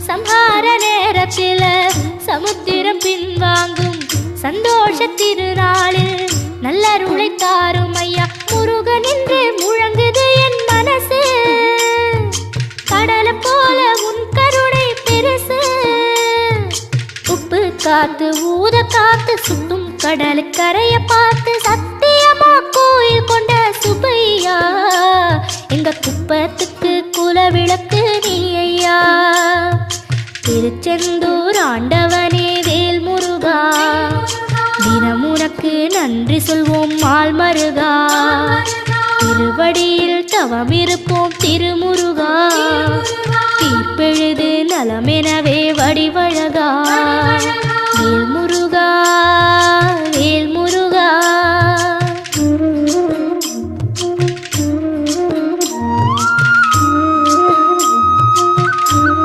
சம்ஹார நேரத்தில சமுத்திரம் பின்வாங்கும் சந்தோஷ திருநாளில் நல்லருளை தாரும் ஐயா முருகன் என்று முழங்குது என் மனசு. கடலை போல உன் கருணை பெருசு. உப்பு காத்து ஊத காத்து சுத்தும் கடலுக்கரைய பார்த்து சத்தியமா கோயில் கொண்ட சுப்பையா எங்க குப்பத்துக்கு குலவிளக்கு நீ ஐயா. திருச்செந்தூர் ஆண்டவனே வேல் முருகா தினம் உனக்கு நன்றி சொல்வோம் மால் மருகா. திருவடியில் தவம் இருப்போம் திருமுருகா. தீப்பெழுது நலமெனவே வடிவழ